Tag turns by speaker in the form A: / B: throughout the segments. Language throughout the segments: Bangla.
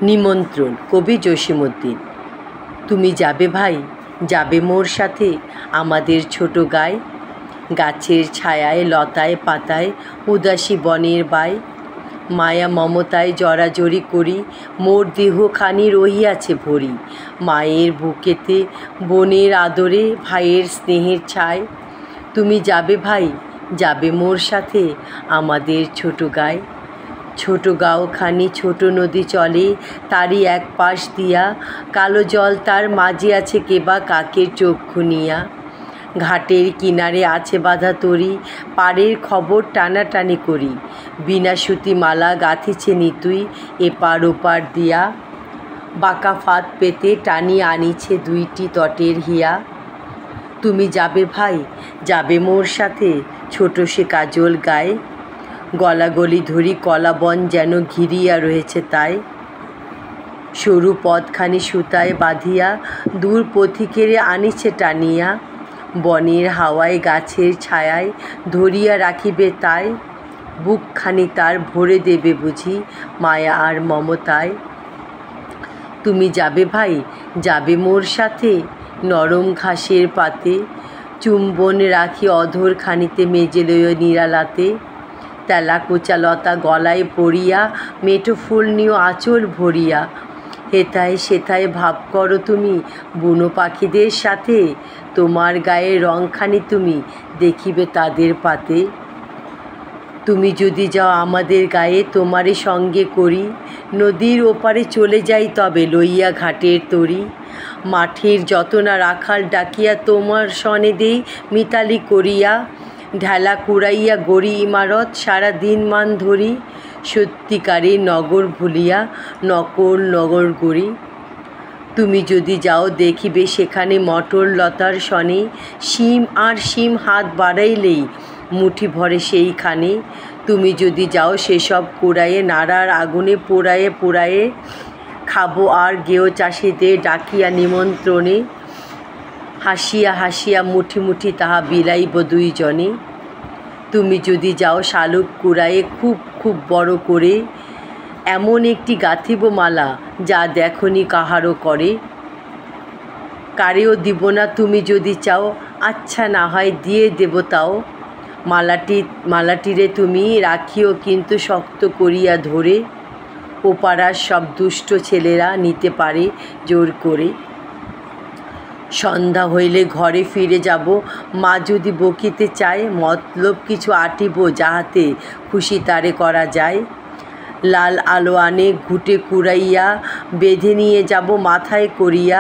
A: নিমন্ত্রণ, কবি জসীমউদ্দীন। তুমি যাবে ভাই, যাবে মোর সাথে আমাদের ছোট গাঁয়ে, গাছের ছায়ায় লতায় পাতায় উদাসী বনের বায়, মায়া মমতায় জড়াজড়ি করি মোর দেহখানি রহিয়াছে ভরি, মায়ের বুকেতে বোনের আদরে ভাইয়ের স্নেহের ছায়। তুমি যাবে ভাই, যাবে মোর সাথে আমাদের ছোট গাঁয়ে, ছোট গাঁওখানি ছোট নদী চলে তারই এক পাশ দিয়া, কালো জল তার মাঝে আছে কেবা কাকের চক্ষু নিয়া, ঘাটের কিনারে আছে বাঁধা তরি পাড়ের খবর টানাটানি করি, বিনা সুতি মালা গাঁথিছে নিতুই এপার ওপার দিয়া, বাঁকা ফাঁদ পেতে টানিয়ে আনিছে দুইটি তটের হিয়া। তুমি যাবে ভাই, যাবে মোর সাথে ছোট সে কাজল গায়ে, গলাগলি ধরি কলাবন যেন ঘিরিয়া রয়েছে তাই, সরু পথখানি সুতায় বাঁধিয়া দূর পথিকেরে আনিছে টানিয়া, বনের হাওয়ায় গাছের ছায়ায় ধরিয়া রাখিবে তাই, বুকখানি তার ভরে দেবে বুঝি মায়া আর মমতায়। তুমি যাবে ভাই, যাবে মোর সাথে নরম ঘাসের পাতে, চুম্বন রাখি অধর খানিতে মেজে লইও নিরালাতে, তেলা কোচা লতা গলায় পড়িয়া মেঠো ফুল নিও আঁচল ভরিয়া, হেথায় সেথায় ভাব করো তুমি বুনো পাখিদের সাথে, তোমার গায়ের রংখানি তুমি দেখিবে তাদের পাতে। তুমি যদি যাও আমাদের গায়ে তোমারে সঙ্গে করি, নদীর ওপারে চলে যাই তবে লইয়া ঘাটের তরি, মাঠের যত না রাখাল ডাকিয়া তোমার সনে দেই মিতালি করিয়া, ঢেলা কুড়াইয়া গড়ি ইমারত সারা দিন মান ধরি, সত্যিকারের নগর ভুলিয়া নকল নগর গড়ি। তুমি যদি যাও দেখিবে সেখানে মটর লতার সনে, শিম আর শিম হাত বাড়াইলেই মুঠি ভরে সেইখানে, তুমি যদি যাও সেসব কুড়াইয়ে নাড়ার আগুনে পোড়ায়ে পোড়ায়ে, খাবো আর গেও চাষিদের ডাকিয়া নিমন্ত্রণে, হাসিয়া হাসিয়া মুঠি মুঠি তাহা বিলাইব দুইজনে। তুমি যদি যাও শালুক কুড়াইয়ে খুব খুব বড় করে, এমন একটি গাঁথিব মালা যা দেখনি কাহারও করে, কারেও দিব না তুমি যদি চাও, আচ্ছা না হয় দিয়ে দেব তাও, মালাটিরে তুমি রাখিও কিন্তু শক্ত করিয়া ধরে, ও পাড়ার সব দুষ্ট ছেলেরা নিতে পারে জোর করে। সন্ধ্যা হইলে ঘরে ফিরে যাব, মা যদি বকিতে চায়, মতলব কিছু আটিব যাহাতে খুশি তারে করা যায়, লাল আলোয়ানে ঘুঁটে কুড়াইয়া বেঁধে নিয়ে যাব মাথায় করিয়া,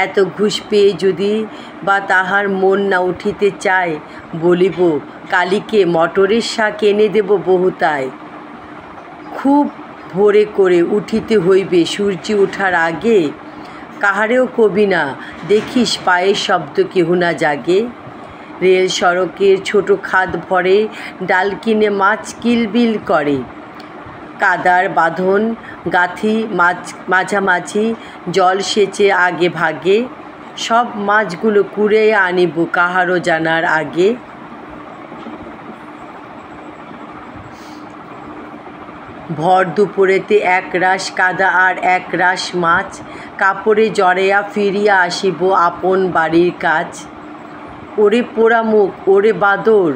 A: এত ঘুষ পেয়ে যদি বা তাহার মন না উঠিতে চায়, বলিব কালীকে মটরের শাক এনে দেব বহুতায়, খুব ভোরে করে উঠিতে হইবে সূর্য ওঠার আগে, কাহারেও কবি না দেখিস পায়ের শব্দ কেহ না জাগে, রেল সড়কের ছোট খাদ ভরে ডাল কিনে মাছ কিলবিল করে, কাদার বাঁধন গাঁথি মাঝামাঝি জল সেচে আগে ভাগে, সব মাছগুলো কুড়ে আনিব কাহারও জানার আগে। ভর দুপুরেতে এক রাশ কাদা আর এক রাশ মাছ, কাপড়ে জড়াইয়া ফিরিয়া আসিব আপন বাড়ির কাজ। ওরে পোড়া মুখ, ওরে বাদর,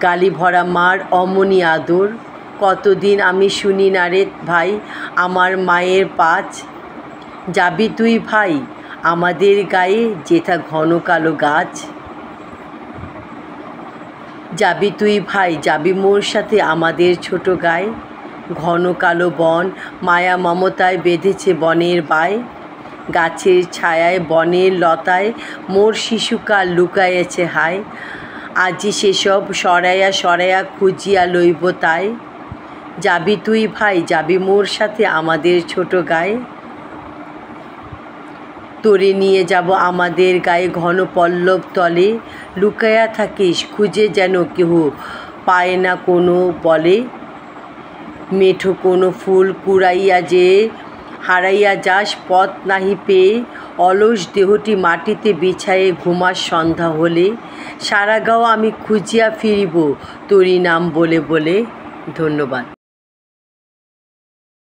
A: গালি ভরা মার অমনি আদর, কতদিন আমি শুনি না রে ভাই আমার মায়ের পাঁচ। যাবি তুই ভাই আমাদের গায়ে যেথা ঘন কালো গাছ, যাবি তুই ভাই, যাবি মোর সাথে আমাদের ছোট গাঁয়ে, ঘন কালো বন মায়া মমতায় বেঁধেছে বনের বায়, গাছের ছায়ায় বনের লতায় মোর শিশুকাল লুকাইয়াছে হায়, আজি সেসব সরাইয়া সরাইয়া খুঁজিয়া লইব তাই। যাবি তুই ভাই, যাবি মোর সাথে আমাদের ছোট গাঁয়ে, তোরে নিয়ে যাব আমাদের গায়ে ঘন পল্লব তলে, লুকাইয়া থাকিস খুঁজে যেন কেহ পায় না কোনো বলে, মেঠো কোনো ফুল কুড়াইয়া যে হারাইয়া যাস পথ নাহি পেয়ে, অলস দেহটি মাটিতে বিছায়ে ঘুমাস সন্ধ্যা হলে, সারা গাঁও আমি খুঁজিয়া ফিরিব তোরি নাম বলে বলে। ধন্যবাদ।